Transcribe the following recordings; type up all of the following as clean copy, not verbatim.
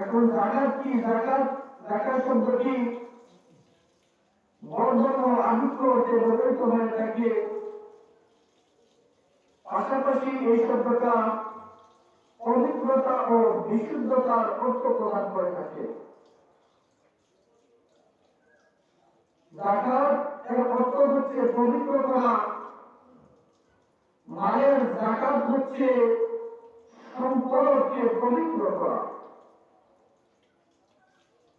এখন জাকাত কি? জাকাত শব্দটি বর্ধন ও আধিক্য হতে ব্যবহৃত হয়ে থাকে। পাশাপাশি এই শব্দটা পবিত্রতা ও বিশুদ্ধতার অর্থ প্রদান করে থাকে। জাকাত এর অর্থ হচ্ছে পবিত্র করা। মালের জাকাত হচ্ছে সম্পদকে পবিত্র করা।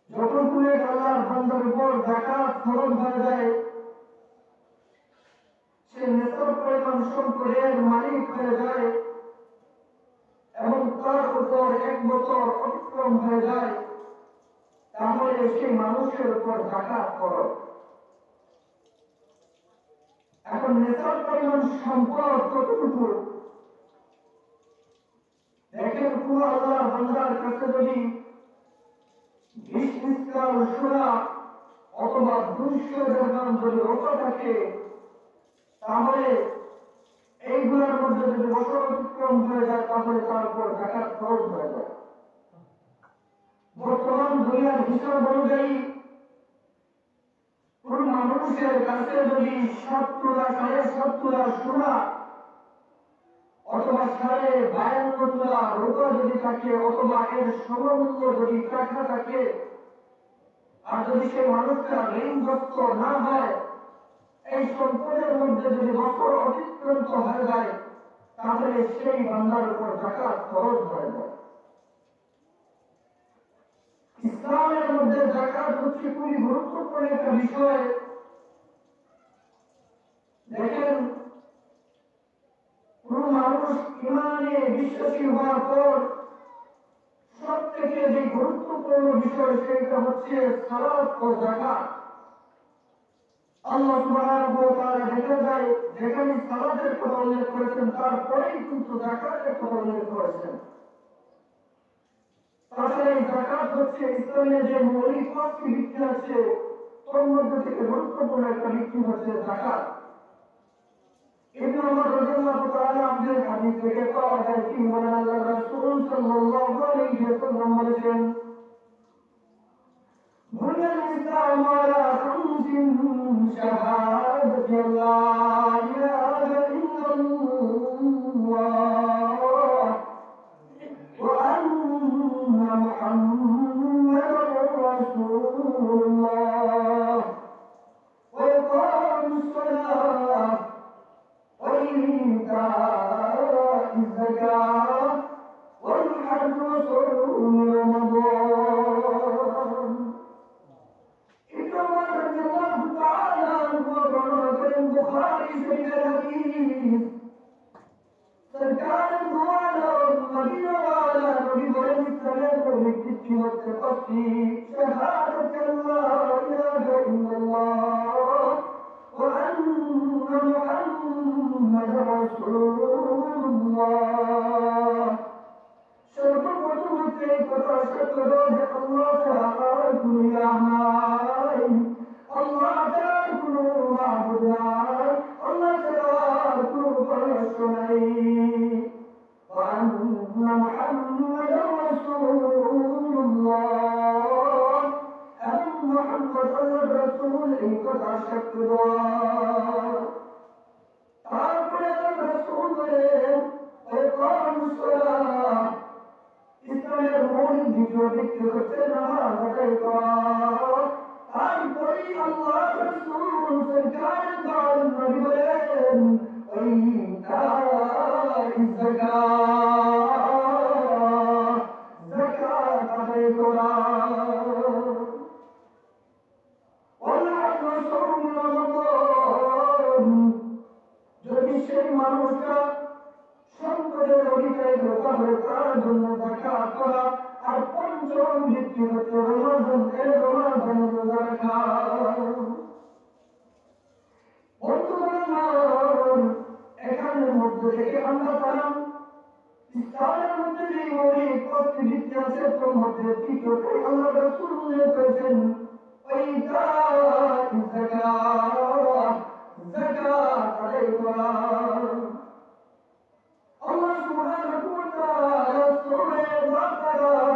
যখন তুমি আল্লাহর বান্দার উপর জাকাত ফরজ হয়ে যায়, সে নেশার পরিমাণ সম্পদের মালিক হয়ে যায় এবং তার উপর 1 বছর অতিক্রম হয়ে যায়, তাহলে সেই মানুষের উপর জাকাত ফরজ। এখন নেশার পরিমাণ সম্পদ কতটুকু? দেখেন, কোন আল্লাহর বান্দার কাছে যদি 20 মিসকাল সোনা অথবা 200 দিরহাম যদি রোপা থাকে, তাহলে এইগুলোর মধ্যে যদি বছর অতিক্রম হয়ে যায়, তাহলে তার উপর জাকাত ফরজ হয়ে যায়। বর্তমান দুনিয়ার হিসাব অনুযায়ী কোন মানুষের কাছে যদি 7 তোলা 7.5 তোলা সোনা অথবা 52 তোলা রূপা যদি থাকে, অথবা এর সমমূল্য যদি টাকা থাকে, আর যদি সেই মানুষটা ঋণগ্রস্ত না হয়, এই সম্পদের মধ্যে যদি বছর অতিক্রান্ত হয়ে যায়, তাহলে সেই বান্দার উপর জাকাত ফরজ হয়ে যায়। ইসলামের মধ্যে জাকাত হচ্ছে খুবই গুরুত্বপূর্ণ একটা বিষয়। দেখেন, কোন মানুষ ইমানে বিশ্বাসী হওয়ার পর সব থেকে যে গুরুত্বপূর্ণ বিষয়, সেটা হচ্ছে সালাত ও যাকাত। আল্লাহ সুবহানাহু ওয়া তাআলা দেখা যায় যেখানে সালাতের কথা উল্লেখ করেছেন, তারপরেই কিন্তু যাকাতের কথা উল্লেখ করেছেন। তাছাড়া এই যাকাত হচ্ছে ইসলামের যে মৌলিক 5টি ভিত্তি আছে, তার মধ্যে থেকে গুরুত্বপূর্ণ একটা ভিত্তি হচ্ছে যাকাত। ইবনে ওমর রাদিয়াল্লাহু তাআলা আমাদের হাদিস থেকে পাওয়া যায়, কি বলেন আল্লাহর রাসূল সাল্লাল্লাহু আলাইহি ওয়াসাল্লাম বলেছেন, بني الإسلام على 5: شهادة أن لا إله إلا الله وأن محمدا رسول الله وإقام الصلاة وإيتاء الزكاة والحج وصوم رمضان। البخاري في الحديث सरकार द्वारा नबी वाला नबी बड़े मिसालें को लिखती होते पति शहादत अल्लाह इलाहा इल्लल्लाह व अन्ना मुहम्मद रसूलुल्लाह। सर्वप्रथम হচ্ছে কথা সত্য যে আল্লাহ ছাড়া আর কোনো ইলাহ নাই, আল্লাহ ছাড়া কোনো মাবুদ নাই, আল্লাহ ছাড়া কোনো পরশ নাই, ওয়া আন্না মুহাম্মাদার রাসূলুল্লাহ, এবং মুহাম্মদ আল্লাহর রাসূল, এই কথা সত্য। তারপরে রাসূল বলেন ইকামুস সালাহ, ইসলামের মৌলিক দ্বিতীয় ভিত্তি হচ্ছে নামাজ আদায় করা। তারপরেই আল্লাহ রাসূল সরকার নবী বলেন ইতাইজ যাকাত, যাকাত আদায় করা। যদি সেই মানুষটা সম্পদের অধিকারী হতে হবে, তার জন্য যাকাত করা। আর পঞ্চম ভিত্তি হচ্ছে রমজান, এই রমজান রোজা রাখা। বন্ধুগণ, এখানের মধ্যে থেকে আমরা পেলাম ইসলামের মধ্যে যে মৌলিক 5টি ভিত্তি আছে, তার মধ্যে তৃতীয়টাই আল্লাহ রাসূল উল্লেখ করেছেন, ইতাইজ যাকাত, যাকাত আদায় করা। Allah subhanahu wa ta'ala সূরা বাকারার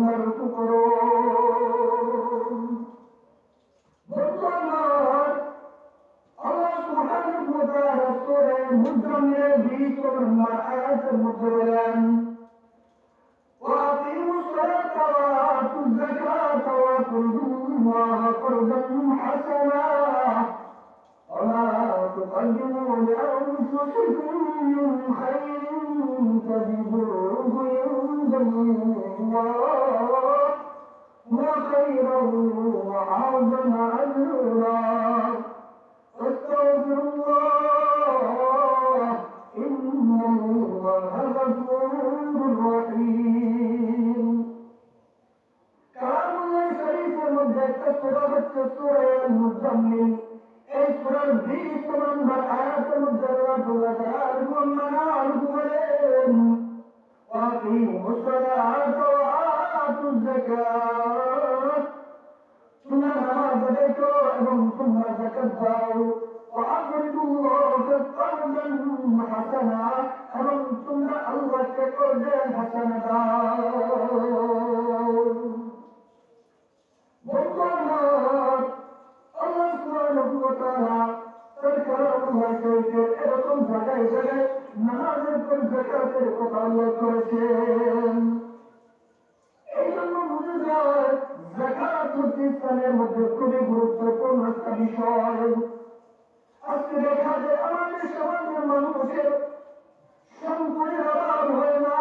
তোমরা রুকু করো। বন্ধু আমার, আল্লাহ সুবহানাহু ওয়া তাআলা সূরা মুজাম্মিলের 20 নম্বর আয়াতের মধ্যে বলেন, وأقيموا الصلاة وآتوا الزكاة وأقرضوا الله قرضا حسنا وما تقدموا لأنفسكم من خير تجدوه عند الله هو خيرا وأعظم أجرا واستغفروا الله إن الله غفور رحيم। কালামুল্লাহ শরীফের মধ্যে একটা সূরা হচ্ছে সূরা মুজাম্মিল। এই সূরার 20 নম্বর আয়াতের মধ্যে আল্লাহ তাআলা বলেন, ওয়াকিমুস সালাতা ওয়া আতুজ যাকাত, তোমরা নামাজ আদায় করো এবং তোমরা যাকাত দাও। ওয়াকরিদুল্লাহ কারদান হাসানা, এবং তোমরা আল্লাহকে কর্জের হাসানা দাও। বন্ধু আমার, আল্লাহ সুবহানাহু ওয়া তাআলা তার কালামুল্লাহ শরীফের এরকম জায়গায় জায়গায় নামাজের পর যাকাতের কথা উল্লেখ করেছেন। এই জন্য বুঝে যায় যাকাত হচ্ছে ইসলামের মধ্যে খুবই গুরুত্বপূর্ণ একটা বিষয়। আজকে দেখা যায় আমাদের সমাজের মানুষের সম্পদের অভাব হয় না।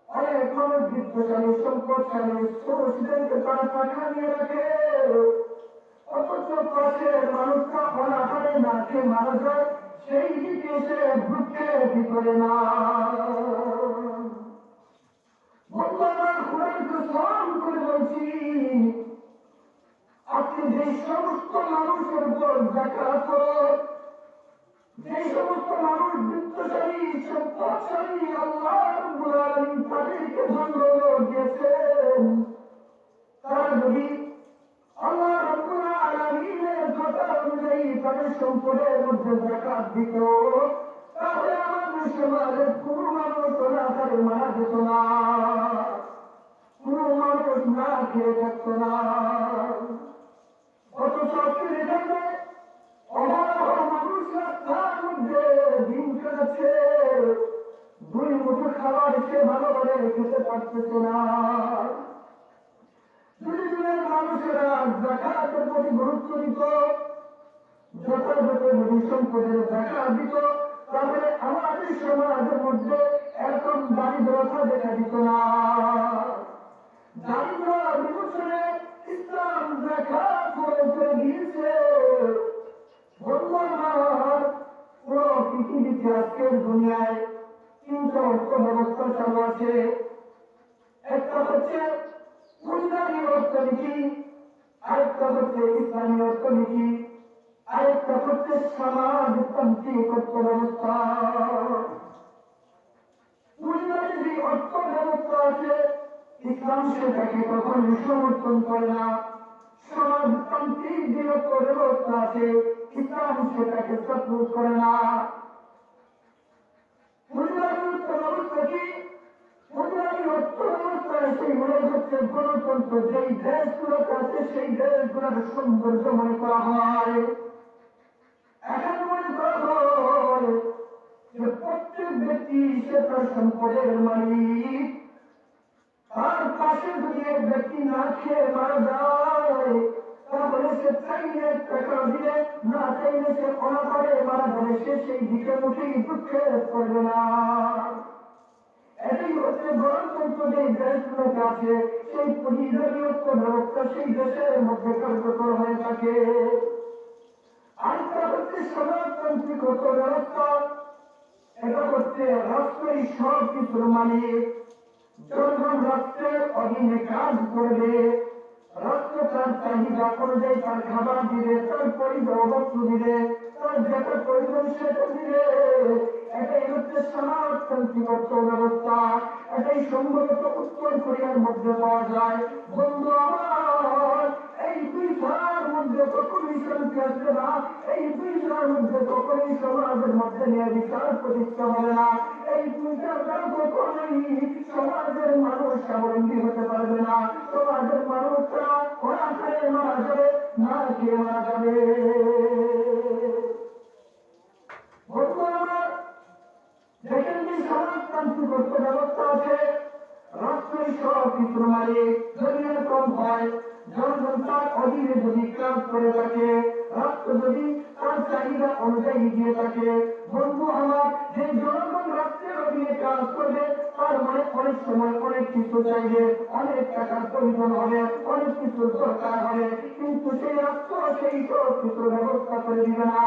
অনেক মানুষ বিত্তশালী, সম্পদশালী, ছোটদেরকে তারা টাকা নিয়ে রাখে, অথচ পাশের মানুষটা অনাহারে না খেয়ে মারা যায়, সেই দিকে সে দুঃখের ভিতরে না। ভগবান কোরআনকে স্মরণ করে বলছি, আজকে যে সমস্ত মানুষের উপর যাকাত ফরজ, যে সমস্ত মানুষ বিত্তশালী, সম্পদশালী, আল্লাহ রাব্বুল আলামিন তাদেরকে ধন দৌলত দিয়েছেন, তারা যদি আল্লাহ রাব্বুল আলামিনের কথা অনুযায়ী তাদের সম্পদের মধ্যে যাকাত দিত, তাহলে আমাদের সমাজের কোন মানুষ অনাহারে মারা যেত না, কোন মানুষ না খেয়ে থাকতো না। অথচ এখানে অহরহ মানুষরা তার মধ্যে দিন কাটাচ্ছে, দুই মুঠো খাবার সে ভালোভাবে খেতে পারতেছে না। যদি দিনের মানুষেরা যাকাতের প্রতি গুরুত্ব দিত, যথাযথ নদী সম্পদের যাকাত দিত, তাহলে আমাদের সমাজের মধ্যে এরকম দারিদ্রতা দেখা দিত না। দারিদ্র বিমোচনে ইসলাম যাকাত ফরজ করে দিয়েছে। বর্তমান পুরো পৃথিবীতে আজকের দুনিয়ায় 3টা অর্থ ব্যবস্থা চালু আছে। একটা হচ্ছে পূর্ণাঙ্গ অর্থনীতি, আরেকটা হচ্ছে ইসলামী অর্থনীতি, আরেকটা হচ্ছে সমাজতান্ত্রিক অর্থ ব্যবস্থা। পূর্ণাঙ্গ যে অর্থ ব্যবস্থা আছে, ইসলাম সেটাকে কখনোই সমর্থন করে না। সমাজতান্ত্রিক যে অর্থ ব্যবস্থা আছে, ইসলাম সেটাকে সাপোর্ট করে না। পূর্ণাঙ্গ অর্থ ব্যবস্থা কি? পূর্ণাঙ্গ অর্থ ব্যবস্থায় সেইগুলো হচ্ছে গণতন্ত্র। যেই দেশগুলোতে আছে সেই দেশগুলোর সৌন্দর্য মনে করা হয়। এখন মনে করা হয় যে প্রত্যেক ব্যক্তি সে তার সম্পদের মালিক। তার পাশে যদি এক ব্যক্তি না খেয়ে মারা যায়, তাহলে সে চাইলে টাকা দিলে, না চাইলে সে অনাহারে মারা যাবে, সে সেই দিকে মুঠেই দুঃখের পড়বে না। এটাই হচ্ছে গণতন্ত্র যে দেশগুলোতে আছে, সেই পরিধানীয়ত্ব ব্যবস্থা সেই দেশের মধ্যে কার্যকর হয়ে থাকে। আরেকটা হচ্ছে সমাজতান্ত্রিক অর্থ ব্যবস্থা। এটা হচ্ছে রাষ্ট্রই সব কিছুর মালিক। জনগণ রাষ্ট্রের অধীনে কাজ করবে, রাষ্ট্র তার চাহিদা অনুযায়ী তার খাবার দিবে, তার পরিবার বস্তু দিবে, তার যেটা প্রয়োজন সেটা দিবে। এটাই হচ্ছে সমাজতান্ত্রিক অর্থ ব্যবস্থা। এটাই সম্ভবত উত্তর কোরিয়ার মধ্যে পাওয়া যায়। বন্ধু আমার, এই দুই ধারার মধ্যে কখনোই শান্তি আসবে না, এই দুই ধারার মধ্যে কখনোই সমাজের মধ্যে নিয়ে বিচার প্রতিষ্ঠা হবে না, এই দুইটার দ্বারা কখনোই সমাজের মানুষ স্বাবলম্বী হতে মারা যাবে না খেয়ে মারা যাবে। বন্ধু আমার, দেখেন যে সমাজতান্ত্রিক অর্থ ব্যবস্থা আছে, রাষ্ট্রের সব কিছুর মালিক যদি এরকম হয়, জনগণ তার অধীনে যদি কাজ করে থাকে, রাষ্ট্র যদি তার চাহিদা অনুযায়ী দিয়ে থাকে, বন্ধু আমার, যে জনগণ রাষ্ট্রের অধীনে কাজ করবে তার মানে অনেক সময় অনেক কিছু চাইবে, অনেক টাকার প্রয়োজন হবে, অনেক কিছুর দরকার হবে, কিন্তু সেই রাষ্ট্র সেই সব কিছুর ব্যবস্থা করে দিবে না।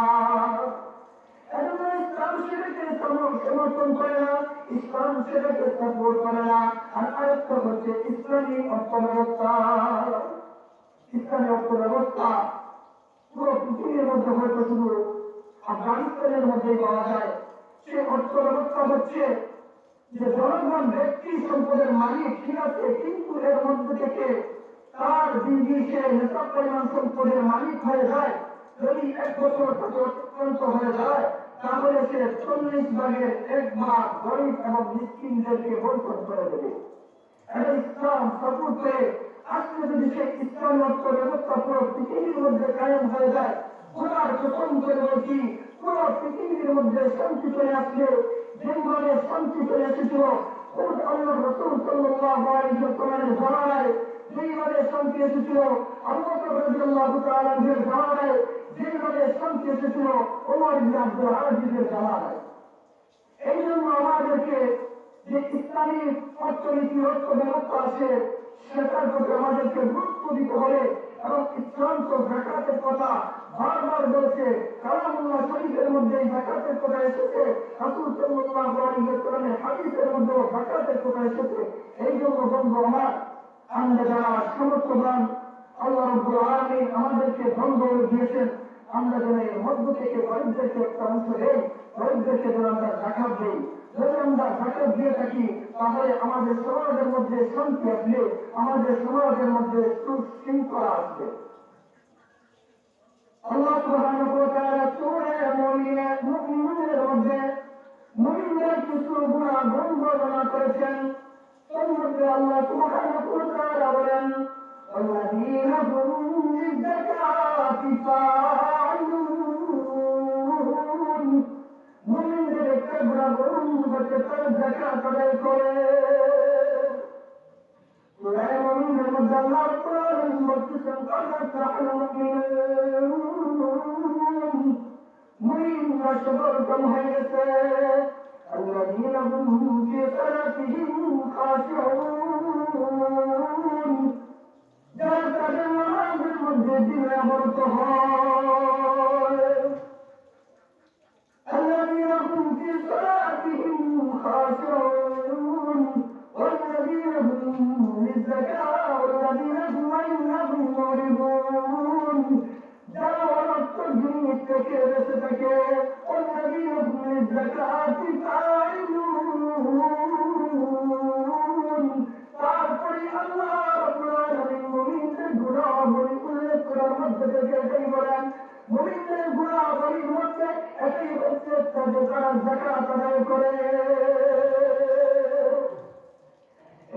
ইসলাম সেটাকে সমর্থন করে না, ইসলাম সেটাকে সাপোর্ট করে না। আর আরেকটা হচ্ছে ইসলামী অর্থ ব্যবস্থা। ইসলামী অর্থ ব্যবস্থা পুরো পৃথিবীর মধ্যে হয়তো শুধু আফগানিস্তানের মধ্যেই পাওয়া যায়। সে অর্থ ব্যবস্থা হচ্ছে যে জনগণ ব্যক্তি সম্পদের মালিক ঠিক আছে, কিন্তু এর মধ্যে থেকে তার দিদি সে নেশা পরিমাণ সম্পদের মালিক হয়ে যায়। যদি 1 বছর থেকে অত্যন্ত হয়ে যায়, তাহলে সে 40 ভাগের 1 ভাগ গরিব এবং মিসকিনদেরকে বন্টন করে দেবে। এটা ইসলাম সাপোর্ট করে। আজকে যদি সেই ইসলাম অর্থ ব্যবস্থা পুরো পৃথিবীর মধ্যে কায়েম হয়ে যায়, খোদার কসম করে বলছি, পুরো পৃথিবীর মধ্যে শান্তি চলে আসলে যেভাবে শান্তি চলে এসেছিল খুদ আল্লাহ রাসূল সাল্লাল্লাহু আলাইহি ওয়াসাল্লামের জামানায়, যেইভাবে শান্তি এসেছিল আবু বকর রাদিয়াল্লাহু তাআলা আনহুর জামানায়, যেইভাবে শান্তি এসেছিল ওমর ইবনে আব্দুল আজিজের জামানায়। এই জন্য আমাদেরকে যে ইসলামী অর্থনীতি অর্থ ব্যবস্থা আছে সেটার প্রতি আমাদেরকে গুরুত্ব দিতে হবে। এবং ইসলাম তো যাকাতের কথা বারবার বলছে, কালামুল্লাহ শরীফের মধ্যে যাকাতের কথা এসেছে, রাসূল সাল্লাল্লাহু আলাইহি ওয়াসাল্লামের হাদিসের মধ্যে যাকাতের কথা এসেছে। এই জন্য বন্ধু আমার, আমরা যারা সমর্থবান, আল্লাহ রাব্বুল আলামিন আমাদেরকে ধন দৌলত দিয়েছেন, আমরা যেন এর মধ্য থেকে গরিবদেরকে একটা অংশ দেই, গরিবদেরকে যেন আমরা যাকাত দেই। যদি আমরা যাকাত দিয়ে থাকি তাহলে আমাদের সমাজের মধ্যে শান্তি আসবে, আমাদের সমাজের মধ্যে সুশৃঙ্খলা আসবে। আল্লাহ সুবহানাহু ওয়া তাআলা সূরা মুমিনের মধ্যে মুমিনদের কিছু গুনাহ বর্ণনা করেছেন। এর মধ্যে আল্লাহ সুবহানাহু ওয়া তাআলা বলেন, الذين هم للزكاة فاعلون। মুমিনদের একটা গুনাহ হচ্ছে তারা যাকাত আদায় করে। সূরা মুমিনের মধ্যে আল্লাহ কোরআন বলছেন, قد أفلح المؤمنون। মুমিনরা সতর্ক হয়ে গেছে। الذين هم في صلاتهم خاشعون। যারা তাদের নামাজের মধ্যে বিনয়বরত হয়। الذين هم في صلاتهم خاشعون والذين هم للزكاة والذين هم عنهم معرضون। যারা অনর্থ জিনিস থেকে বেঁচে থাকে, والذين هم للزكاة فاعلون। তারপরে আল্লাহ রাব্বুল আলামিন মুমিনদের গুনাহগুলি উল্লেখ করার মধ্যে থেকে এটাই বলেন, মুমিনদের গুনাহগুলির মধ্যে এটাই হচ্ছে যে তারা যাকাত আদায় করে।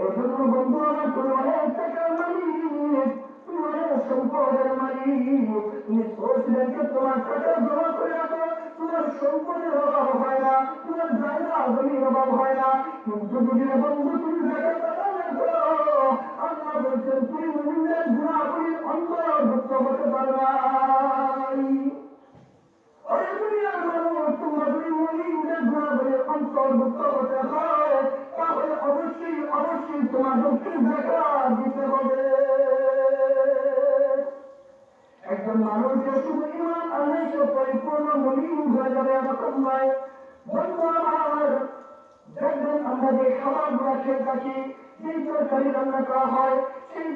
এই জন্য বন্ধু আমার, তুমি অনেক টাকার মালিক, তুমি অনেক সম্পদের মালিক, তুমি সোর্স ব্যাংকে তোমার টাকা জমা করে রাখো, তোমার সম্পদের অভাব হয় না, তোমার জায়গা জমির অভাব হয় না। কিন্তু যদি বন্ধু তুমি যাকাত আদায় করো, আল্লাহ বলছেন তুমি মুমিনদের গুনাহগুলির অন্তর্ভুক্ত হতে পারবে। তোমরা যদি মুমিনদের গুনাহগুলির অন্তর্ভুক্ত হতে হয়, তাহলে অবশ্যই অবশ্যই তোমাদেরকে যাকাত দিতে হবে। একজন মানুষ যে শুধু ঈমান আনলেই সে পরিপূর্ণ মুমিন হয়ে যাবে এরকম নয়। বন্ধু আমার, দেখবেন আমরা যে খাবারগুলো খেয়ে থাকি, যেই তরকারি রান্না করা হয়, সেই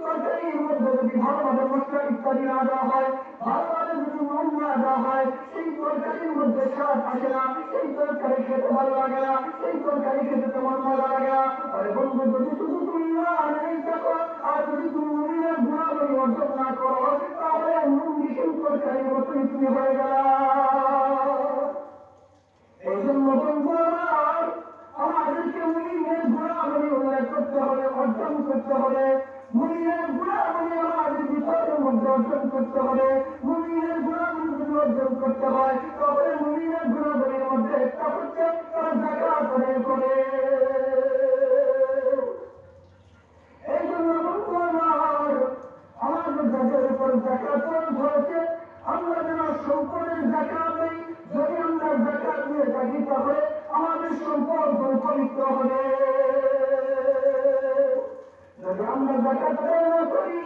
তরকারির মধ্যে যদি ভালোভাবে মশলা ইত্যাদি না দেওয়া হয়, ভালোভাবে যদি নুন না দেওয়া হয়, সেই তরকারির মধ্যে স্বাদ আসে না, সেই তরকারি খেতে ভালো লাগে না, সেই তরকারি খেতে তেমন মজা লাগে না। আরে বন্ধু, যদি শুধু তুমি ঈমানই থাকো আর যদি তুমি মুমিনের গুনাহগুলি অর্জন না করো, তাহলে নুন মিশিয়ে তরকারির মতোই তুমি হয়ে গেলা। এই জন্য বন্ধু আমার, আমাদেরকে মুমিনের গুনাহগুলি উল্লেখ করতে হবে, অর্জন করতে হবে। মুমিনের গুনাহগুলি আমাদের ভিতরে অর্জন করতে হবে, মুমিনের গুণাবলী যদি অর্জন করতে হয় তবে মুমিনের গুণাবলীর মধ্যে একটা হচ্ছে তারা যাকাত আদায় করে। এই জন্য বন্ধু আমাদের যাদের উপর যাকাত ফরজ হয়েছে আমরা যেন সম্পদের যাকাত নেই। যদি আমরা যাকাত নিয়ে থাকি তাহলে আমাদের সম্পদ পবিত্র হবে। যদি আমরা যাকাত না করি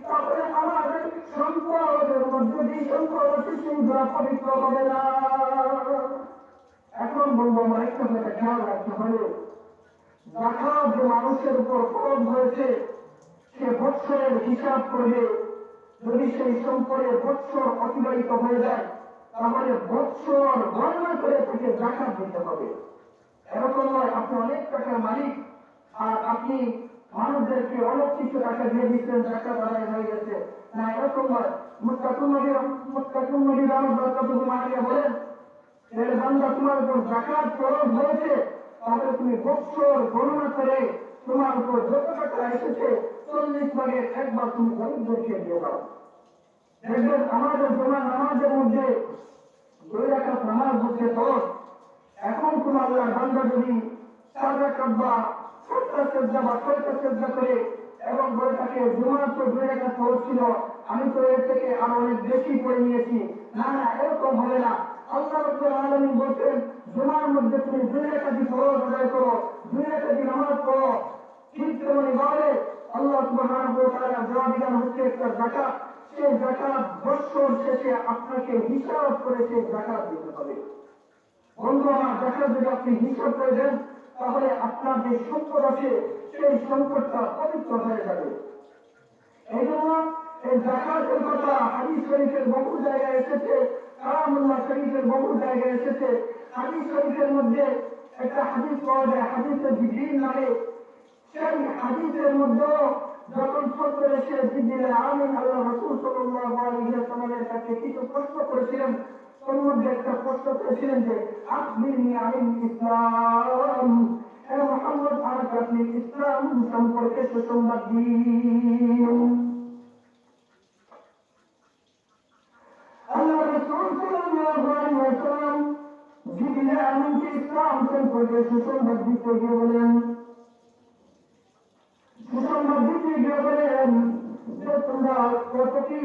তাহলে আমাদের সম্পদের মধ্যে যে সম্পদ আছে সেগুলো পবিত্র হবে না। এখন বলবো আমার একটা কথা খেয়াল রাখতে হবে, যাকাত যে মানুষের উপর ফরজ হয়েছে সে বৎসরের হিসাব করবে। যদি সেই সম্পর্কে বৎসর অতিবাহিত হয়ে যায় তাহলে বৎসর গণনা করে তাকে যাকাত দিতে হবে। এরকম নয় আপনি অনেক টাকার মালিক আর আপনি মানুষদেরকে অনেক কিছু টাকা দিয়ে দিচ্ছেন, যাকাত আদায় হয়ে গেছে। না, এরকম নয়। মুত্তাকুন নবী রাহমাতুল্লাহি আলাইহি বলেন, বান্দা তোমার উপর যাকাত ফরজ হয়েছে তাহলে তুমি বৎসর গণনা করে তোমার উপর যত টাকা এসেছে 40 ভাগের 1 ভাগ তুমি গরিবদেরকে দিয়ে দাও। দেখবেন আমাদের জমা নামাজের মধ্যে 2 রাকাত নামাজ হচ্ছে ফরজ। এখন কোন আল্লাহর বান্দা যদি 4 রাকাত বা 7টা সিজদা বা 6টা সিজদা করে এবং বলে থাকে জুমার তো 2 রাকাত ফরজ ছিল, আমি তো এর থেকে আরো অনেক বেশি পড়ে নিয়েছি। না না, এরকম হবে না। আল্লাহ রাব্বুল আলামিন বলেন জুমার মধ্যে তুমি 2 রাকাতই ফরজ আদায় করো, 2 রাকাতই নামাজ পড়ো। ঠিক তেমনি ভাবে আল্লাহ সুবহানাহু ওয়া তাআলা জবাব দিলেন হচ্ছে একটা যাকাত। সেই যাকাত বৎসর শেষে আপনাকে হিসাব করে সেই যাকাত দিতে হবে। বন্ধু আমার, যাকাত যদি আপনি হিসাব করে দেন তাহলে আপনার যে সম্পদ আছে সেই সম্পদটা পবিত্র হয়ে যাবে। এই জন্য এই যাকাতের কথা হাদিস শরীফের বহু জায়গায় এসেছে, কালামুল্লাহ শরীফের বহু জায়গায় এসেছে। হাদিস শরীফের মধ্যে একটা হাদিস পাওয়া যায় হাদিসে জিবরিল নামে। সেই হাদিসের মধ্যে যখন সত্তর এসে জিবরিল আমিন আল্লাহ রাসূল সাল্লাল্লাহু আলাইহি ওয়াসাল্লামের কাছে কিছু প্রশ্ন করেছিলেন, তার মধ্যে একটা প্রশ্ন করেছিলেন যে আখবিরনি আনিল ইসলাম, হে মুহাম্মদ আমাকে আপনি ইসলাম সম্পর্কে সুসংবাদ দিন। আল্লাহ রাসূল সাল্লাল্লাহু আলাইহি ওয়াসাল্লাম জিবরিল আমিনকে ইসলাম সম্পর্কে সুসংবাদ দিতে গিয়ে বলেন যে তোমরা প্রতি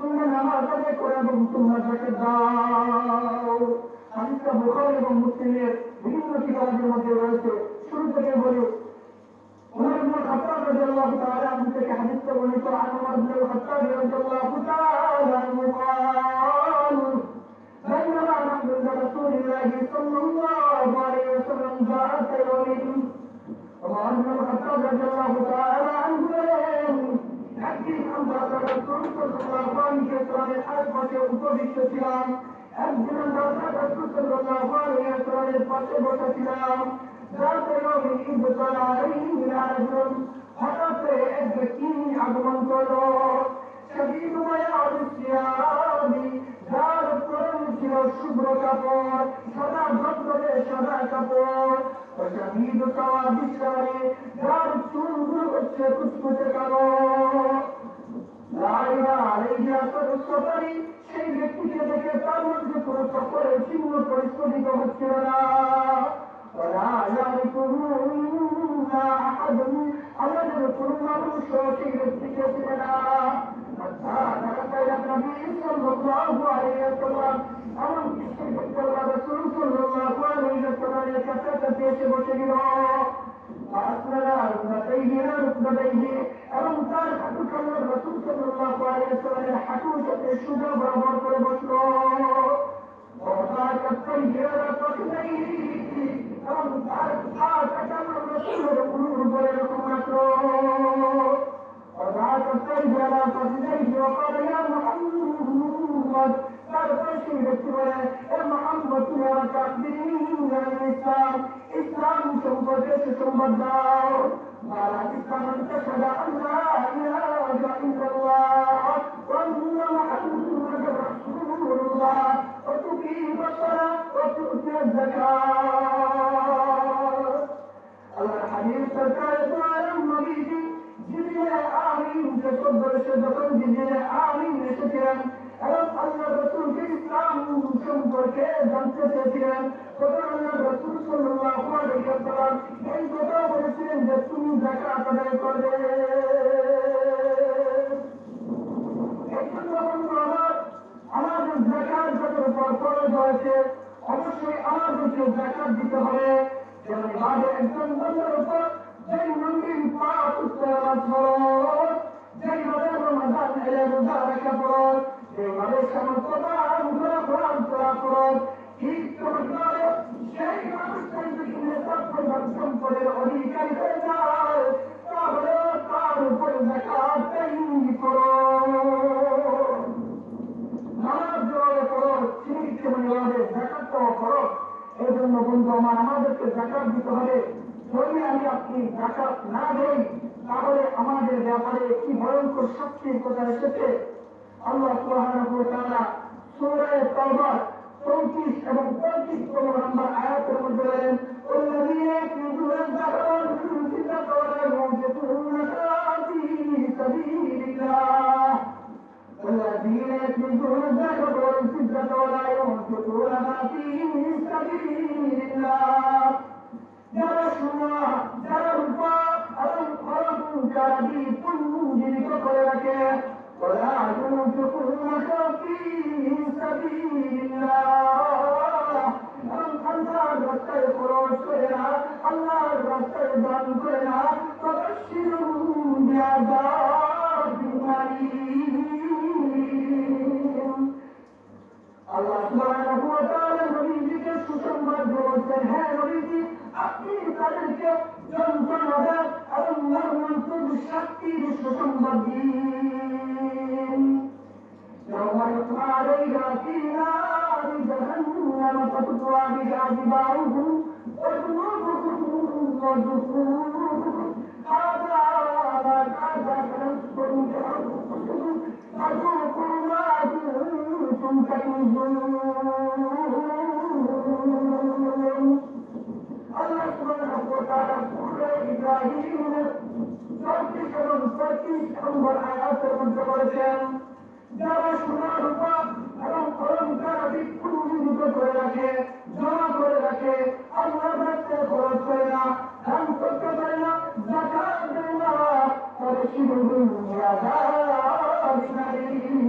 তোমরা নামাজ আদায় করো এবং তোমরা যাকাত দাও। হাদিসটা বুখারী এবং মুসলিমের বিভিন্ন কিতাবের মধ্যে রয়েছে। শুরু থেকে বলি উমর ইবনে খাত্তাব রাদিয়াল্লাহু তাআলা আনহু থেকে হাদিসটা বর্ণিত আন উমর ইবনে খাত্তাব রাদিয়াল্লাহু তাআলা আনহু قال بينما نحن عند رسول الله صلى الله عليه وسلم ذات يوم عمر بن الخطاب رضي الله تعالى عنه একদিন আমরা রাসূল সাল্লাল্লাহু আলাইহি ওয়াসাল্লামের আশপাশে উপবিষ্ট ছিলাম। একদিন আমরা রাসূল সাল্লাল্লাহু আলাইহি ওয়াসাল্লামের পাশে বসে ছিলাম। হঠাৎ এক ব্যক্তি আগমন করলো, যার পরনে ছিল শুভ্র কাপড়, সাদা ধবধবে সাদা কাপড়, যার চুলগুলো হচ্ছে কুচকুচে কালো। সেই ব্যক্তিকে দেখে তার মধ্যে কোনো সফরের চিহ্ন পরিস্ফুটিত হচ্ছিল না। আমাদের কোনো মানুষ সেই ব্যক্তিকে ছিল না। কাছাকাছি এসে বসে গেল এবং তার হাঁটু কান্নার রাসূল সাল্লাল্লাহু আলাইহি ওয়াসাল্লামের হাঁটুর সাথে সোজা বরাবর করে বসলো। এবং তার পা কাটানোর রাসূলের উরুর উপরে এরকম রাখলো। তারপরে সেই ব্যক্তি বলে মোহাম্মদ তুমি আমাকে ইসলাম ইসলাম সম্পর্কে সুসংবাদ দাও। আল্লাহ হাবিব সরকার জিবরিলে আমিন যে শব্দ এসে যখন জিবরিলে আমিন এসেছিলেন এবং আল্লাহ রাসূলকে ইসলাম সম্পর্কে জানতে চেয়েছিলেন, তখন আল্লাহ রাসূল সাল্লাল্লাহু আলাইহি ওয়াসাল্লাম এই কথা বলেছিলেন যে তুমি যাকাত আদায় করবে। এই জন্য বন্ধু আমার, আমাদের যাকাত যাদের উপর ফরজ হয়েছে অবশ্যই আমাদেরকে যাকাত দিতে হবে। যেমন ভাবে একজন বান্দার উপর যেই মন্দির পাঁচ ওয়াক্ত নামাজ ফরজ, যেইভাবে রমাদান এলে রোজা রাখা ফরজ, যেইভাবে সমস্তবার কোরআন পড়া ফরজ, ঠিক তেমনভাবে সেই মানুষটাই যদি নেশাদ সম্পদের অধিকারী হয়ে যায় তাহলে তার উপর যাকাতই ফরজ। নামাজ যেভাবে ফরজ ঠিক তেমনিভাবে যাকাতটাও ফরজ। এই জন্য বন্ধু আমার, আমাদেরকে যাকাত দিতে হবে। যদি আমি আপনি যাকাত না দেই তাহলে আমাদের ব্যাপারে কি ভয়ঙ্কর শাস্তির কথা এসেছে। আল্লাহ সুবহানাহু ওয়া তাআলা সূরা তাওবার 34 এবং 35 নম্বর আয়াতের মধ্যে বলেন, والذين يكنزون الذهب والفضة ولا ينفقونها في سبيل الله والذين يكنزون الذهب والفضة ولا ينفقونها في سبيل الله যারা সোনা, যারা রূপা এবং অলংকার দিয়ে পুঞ্জীবিত করে রাখে ولا ينفقونها في سبيل الله এবং আল্লাহর রাস্তায় খরচ করে না, আল্লাহর রাস্তায় দান করে না, فبشرهم بعذاب أليم। আল্লাহ সুবহানাহু ওয়া তাআলা নবীজিকে সুসংবাদ বলছেন, হ্যাঁ নবীজি, আপনি তাদেরকে যন্ত্রণা দেন এবং মর্মন্তুদ শাস্তির সুসংবাদ দিন। يوم يطلع عليها في نار جهنم فتطوى بها جباههم وجنوبهم وظهورهم هذا ما كنتم تكنزون فذوقوا ما كنتم تكنزون। আল্লাহ সুবহানাহু ওয়া তাআলা সূরা ইব্রাহিমের 34 এবং 35 নম্বর আয়াতের মধ্যে বলেছেন, যারা সোনা রূপা এবং অলংকার আদি পুঞ্জীবিত করে রাখে, জমা করে রাখে, আল্লাহর রাস্তায় খরচ করে না, দান করতে পারে না, যাকাত দেয় না, فبشرهم بعذاب أليم।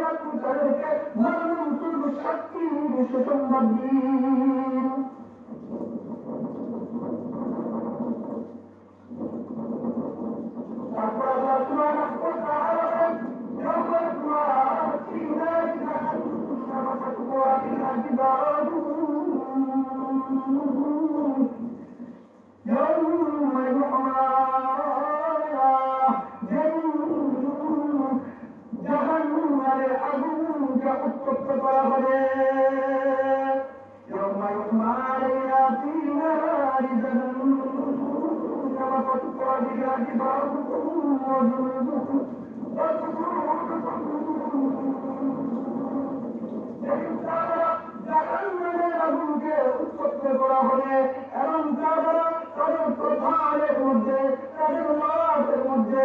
আপনি তাদেরকে মর্মন্তুদ শাস্তির সুসংবাদ দিন। তারপর আল্লাহ সুবহানাহু ওয়া তাআলা বলেন, يوم يطلع في نار جهنم فتطوى بها جباههم يوم يحمى জাহান্নামের আগুনকে উত্তপ্ত করা হবে। يوم يحمى عليها في نار جهنم فتطوى بها جباههم وجنوبهم জাহান্নামের আগুনকে উত্তপ্ত করা হবে এবং তারা তাদের প্রধানের মধ্যে, তাদের লাশের মধ্যে,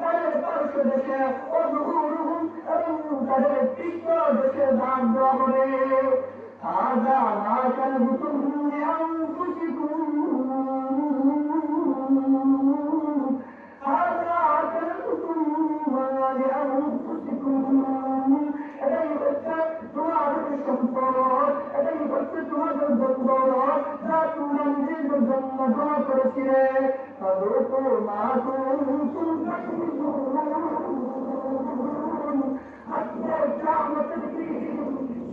তাদের পার্শ্ব দেখে এবং তাদের পৃষ্ঠ দেখে দাগ দেওয়া হবে। هذا ما كنتم لأنفسكم هذا كنتم لأنفسكم। এটাই হচ্ছে তোমাদের সম্পদ, এটাই হচ্ছে তোমাদের দৌলত, যা তোমরা নিজেদের জন্য জমা করেছিলে। فذوقوا ما كنتم تكنزون। আজকের কিয়ামতের দিন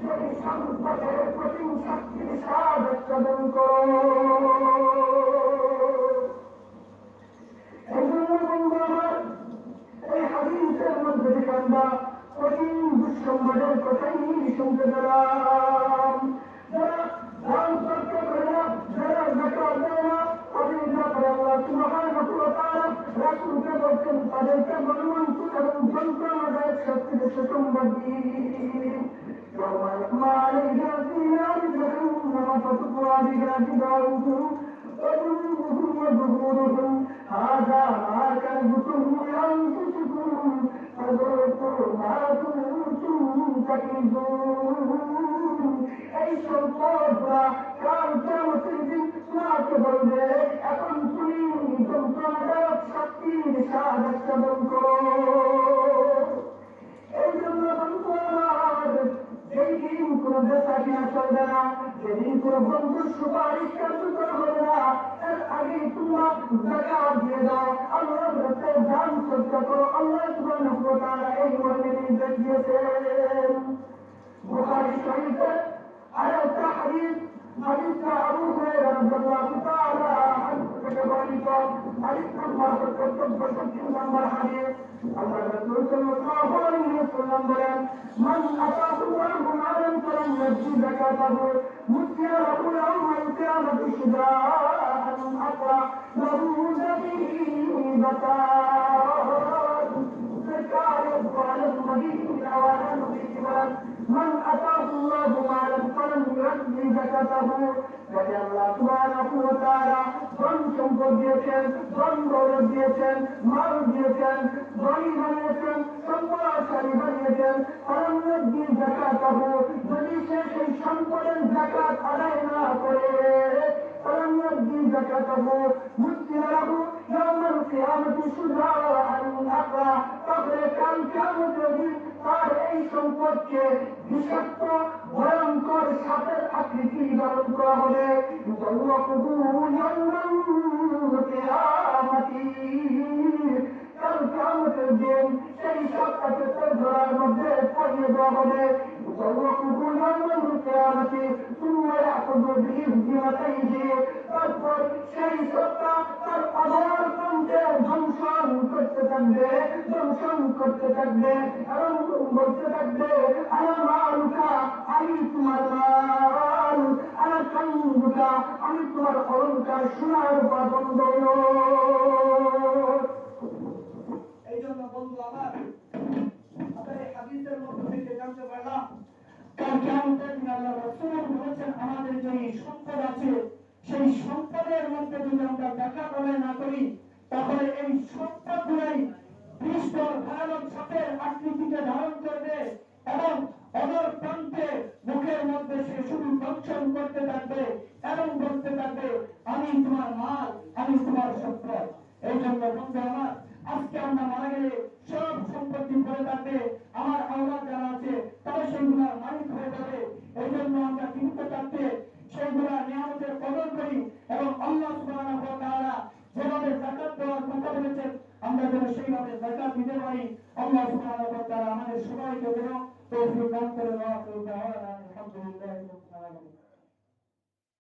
সেই সম্পদের প্রতি শক্তির স্বাদ আস্বাদন করো। এই জন্য বন্ধু আমার, এই হাদিসের মধ্যে থেকে আমরা কঠিন দুঃসংবাদের কথাই শুনতে পেলাম। যারা দান করতে পারে না, যারা যাকাত দেয় না, তাদের ব্যাপারে আল্লাহ সুবহানাহু ওয়া তাআলা রাসূলকে বলছেন তাদেরকে মর্মন্তুদ এবং যন্ত্রণাদায়ক শাস্তির সুসংবাদ দিন। يوم يحمى عليها في نار جهنم فتطوى بها جباههم وظهورهم هذا ما كنتم لأنفسكم فذوقوا ما كنتم تكنزون এই সম্পদরা কাল কিয়ামতের দিন তোমাকে বলবে এখন তুমি যন্ত্রণাদায়ক শাস্তির স্বাদ সেবন করো। এই জন্য বন্ধু আমার, যেদিন কোনো বেচা কিনা চলবে না, যেদিন কোনো বন্ধুর সুপারিশ কার্যকর হবে না, এর আগে তোমরা যাকাত দিয়ে দাও, আল্লাহর রাস্তায় দান সদকা করো। আল্লাহ সুবহানাহু ওয়া তাআলা এই মর্মে নির্দেশ দিয়েছেন। বুখারী শরীফের আরেকটা হাদিস, হাদিসটা আবু হুরায়রা রাদিয়াল্লাহু তাআলা আনহু থেকে বর্ণিত, হাদিস নাম্বার ৭৪ নম্বর হাদিস। আল্লাহ রাসূল সাল্লাল্লাহু আলাইহি ওয়াসাল্লাম বলেন, মান আতাহু আল্লাহু মালান ফালাম ইয়াজি যাকাতাহু মুতিয়া লাহু ইয়াউমাল কিয়ামাতি শুজাআন আতা লাহু যাকাত। সরকার ওয়ালা মদিনা ওয়ালা নবী বলেন, মান আতাহু আল্লাহু মালান ফালাম ইয়াজি যাকাতাহু, যদি আল্লাহ সুবহানাহু ওয়া তাআলা ধন সম্পদ দিয়েছেন, ধন দৌলত দিয়েছেন, মাল দিয়েছেন, ধনী বানিয়েছেন, সম্পদশালী বানিয়েছেন, ফালাম ইয়াজি যাকাতাহু, যদি সে সেই সম্পদের যাকাত আদায় না করে, ফালাম ইয়াজি যাকাতাহু মুসিরা লাহু ইয়াউমাল কিয়ামাতি শুজাআন আতা, তাহলে কাল কিয়ামতের দিন তার এই সম্পদকে বিষাক্ত ভয়ঙ্কর সাপের আকৃতি ধারণ করা হবে। কাল কিয়ামতের দিন সেই সাপটাকে তার ধরার মধ্যে পড়িয়ে দেওয়া হবে। তারপর সেই সত্তা তার আবার প্রান্তে ধ্বংসন করতে থাকবে, ধ্বংসন করতে থাকবে এবং বলতে থাকবে, আলামালুকা, আমি তোমার মাল, আলা কান্দুকা, আমি তোমার অলঙ্কার, সোনার উপর বন্ধ। এই জন্য বন্ধু আমার, আপনার এই হাদিসের মধ্যে থেকে জানতে পারলাম কাল কিয়ামতের দিন আল্লাহ রাসূল বলেছেন, আমাদের যে সম্পদ আছে সেই সম্পদের মধ্যে যদি আমরা যাকাত আদায় না করি, তাহলে এই সম্পদগুলোই বিস্তর ভয়ানক সাপের আকৃতিকে ধারণ করবে এবং অদর প্রান্তে মুখের মধ্যে সে শুধু দংশন করতে থাকবে এবং বলতে থাকবে, আমি তোমার মাল, আমি তোমার সম্পদ। এই জন্য বন্ধু আমার, আজকে আমরা মারা গেলে সব সম্পত্তি পড়ে থাকবে, আমার আওলাদ যারা আছে তারা সেইগুলার মালিক হয়ে যাবে। এই জন্য আমরা জীবিত থাকতে সেইগুলা নিয়ামতের কদর করি এবং আল্লাহ সুবহানাহু ওয়া তাআলা যেভাবে যাকাত দেওয়ার কথা বলেছেন আমরা যেন সেইভাবে যাকাত দিতে পারি। আল্লাহ সুবহানাহু ওয়া তাআলা আমাদের সবাইকে যেন তৌফিক দান করেন। আলহামদুলিল্লাহি রাব্বিল আলামিন।